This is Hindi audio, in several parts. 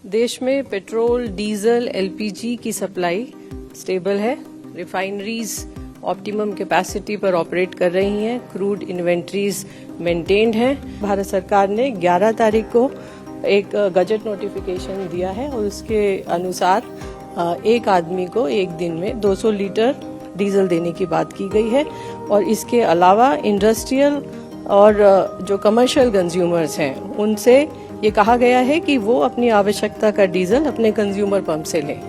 देश में पेट्रोल, डीजल, एलपीजी की सप्लाई स्टेबल है। रिफाइनरीज ऑप्टिमम कैपेसिटी पर ऑपरेट कर रही हैं। क्रूड इन्वेंट्रीज मेंटेन्ड हैं। भारत सरकार ने 11 तारीख को एक गजट नोटिफिकेशन दिया है और उसके अनुसार एक आदमी को एक दिन में 200 लीटर डीजल देने की बात की गई है। और इसके अलावा इंडस्ट्रियल और जो कमर्शियल कंज्यूमर्स हैं उनसे ये कहा गया है कि वो अपनी आवश्यकता का डीजल अपने कंज्यूमर पंप से लें।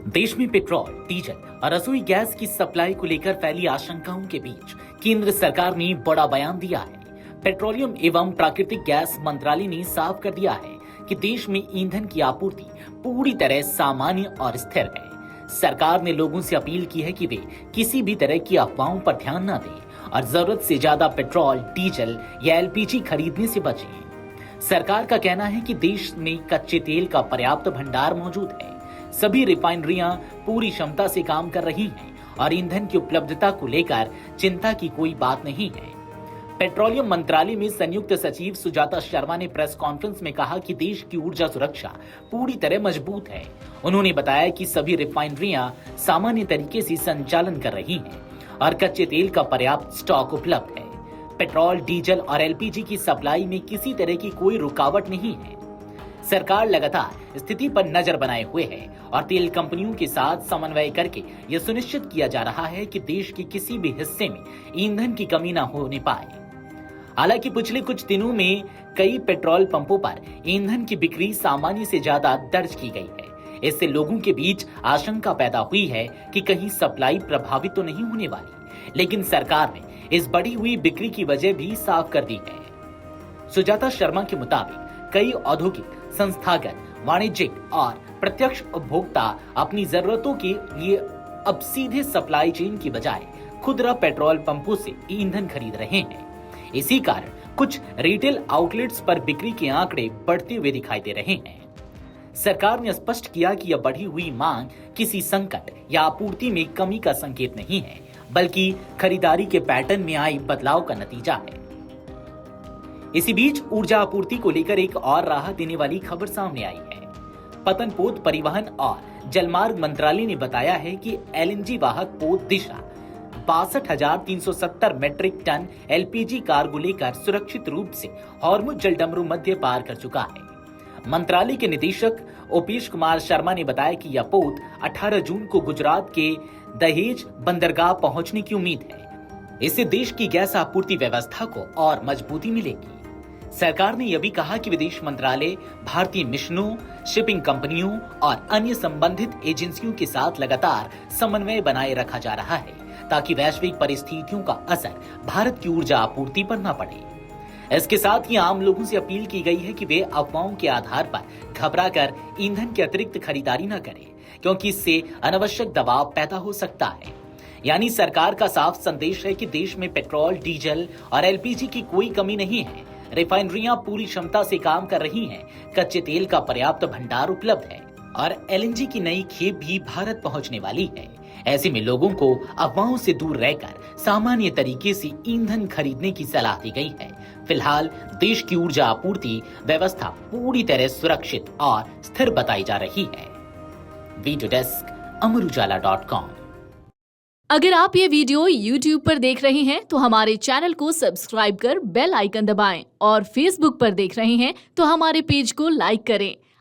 देश में पेट्रोल, डीजल और रसोई गैस की सप्लाई को लेकर फैली आशंकाओं के बीच केंद्र सरकार ने बड़ा बयान दिया है। पेट्रोलियम एवं प्राकृतिक गैस मंत्रालय ने साफ कर दिया है कि देश में ईंधन की आपूर्ति पूरी तरह सामान्य और स्थिर है। सरकार ने लोगों से अपील की है कि वे किसी भी तरह की अफवाहों पर ध्यान न दें और जरूरत से ज्यादा पेट्रोल, डीजल या एलपीजी खरीदने से बचें। सरकार का कहना है कि देश में कच्चे तेल का पर्याप्त भंडार मौजूद है। सभी रिफाइनरियां पूरी क्षमता से काम कर रही हैं और ईंधन की उपलब्धता को लेकर चिंता की कोई बात नहीं है। पेट्रोलियम मंत्रालय में संयुक्त सचिव सुजाता शर्मा ने प्रेस कॉन्फ्रेंस में कहा कि देश की ऊर्जा सुरक्षा पूरी तरह मजबूत है। उन्होंने बताया कि सभी रिफाइनरियां सामान्य तरीके से संचालन कर रही हैं और कच्चे तेल का पर्याप्त स्टॉक उपलब्ध है। पेट्रोल, डीजल और एलपीजी की सप्लाई में किसी तरह की कोई रुकावट नहीं है। सरकार लगातार स्थिति पर नजर बनाए हुए है और तेल कंपनियों के साथ समन्वय करके यह सुनिश्चित किया जा रहा है कि देश के किसी भी हिस्से में ईंधन की कमी न होने पाए। हालांकि पिछले कुछ दिनों में कई पेट्रोल पंपों पर ईंधन की बिक्री सामान्य से ज्यादा दर्ज की गई है। इससे लोगों के बीच आशंका पैदा हुई है कि कहीं सप्लाई प्रभावित तो नहीं होने वाली, लेकिन सरकार ने इस बढ़ी हुई बिक्री की वजह भी साफ कर दी है। सुजाता शर्मा के मुताबिक कई औद्योगिक, संस्थागत, वाणिज्यिक और प्रत्यक्ष उपभोक्ता अपनी जरूरतों के लिए अब सीधे सप्लाई चेन की बजाय खुदरा पेट्रोल पंपों से ईंधन खरीद रहे हैं। इसी कारण कुछ रिटेल आउटलेट्स पर बिक्री के आंकड़े बढ़ते हुए दिखाई दे रहे हैं। सरकार ने स्पष्ट किया कि यह बढ़ी हुई मांग किसी संकट या आपूर्ति में कमी का संकेत नहीं है, बल्कि खरीदारी के पैटर्न में आई बदलाव का नतीजा है। इसी बीच ऊर्जा आपूर्ति को लेकर एक और राहत देने वाली खबर सामने आई है। पतनपोत परिवहन और जलमार्ग मंत्रालय ने बताया है कि एलएनजी वाहक पोत दिशा 62,370 मीट्रिक टन एलपीजी कार्गो लेकर सुरक्षित रूप से हॉर्मुज जलडमरू मध्य पार कर चुका है। मंत्रालय के निदेशक ओपेश कुमार शर्मा ने बताया कि यह पोत 18 जून को गुजरात के दहेज बंदरगाह पहुंचने की उम्मीद है। इससे देश की गैस आपूर्ति व्यवस्था को और मजबूती मिलेगी। सरकार ने यह भी कहा कि विदेश मंत्रालय भारतीय मिशनों, शिपिंग कंपनियों और अन्य संबंधित एजेंसियों के साथ लगातार समन्वय बनाए रखा जा रहा है ताकि वैश्विक परिस्थितियों का असर भारत की ऊर्जा आपूर्ति पर न पड़े। इसके साथ ही आम लोगों से अपील की गई है कि वे अफवाहों के आधार पर घबराकर ईंधन की अतिरिक्त खरीदारी न करें, क्योंकि इससे अनावश्यक दबाव पैदा हो सकता है। यानी सरकार का साफ संदेश है कि देश में पेट्रोल, डीजल और एलपीजी की कोई कमी नहीं है। रिफाइनरियां पूरी क्षमता से काम कर रही हैं, कच्चे तेल का पर्याप्त भंडार उपलब्ध है और एलएनजी की नई खेप भी भारत पहुंचने वाली है। ऐसे में लोगों को अफवाहों से दूर रहकर सामान्य तरीके से ईंधन खरीदने की सलाह दी गई है। फिलहाल देश की ऊर्जा आपूर्ति व्यवस्था पूरी तरह सुरक्षित और स्थिर बताई जा रही है। Video desk amarujala.com। अगर आप ये वीडियो YouTube पर देख रहे हैं तो हमारे चैनल को सब्सक्राइब कर बेल आइकन दबाएं और Facebook पर देख रहे हैं तो हमारे पेज को लाइक करें।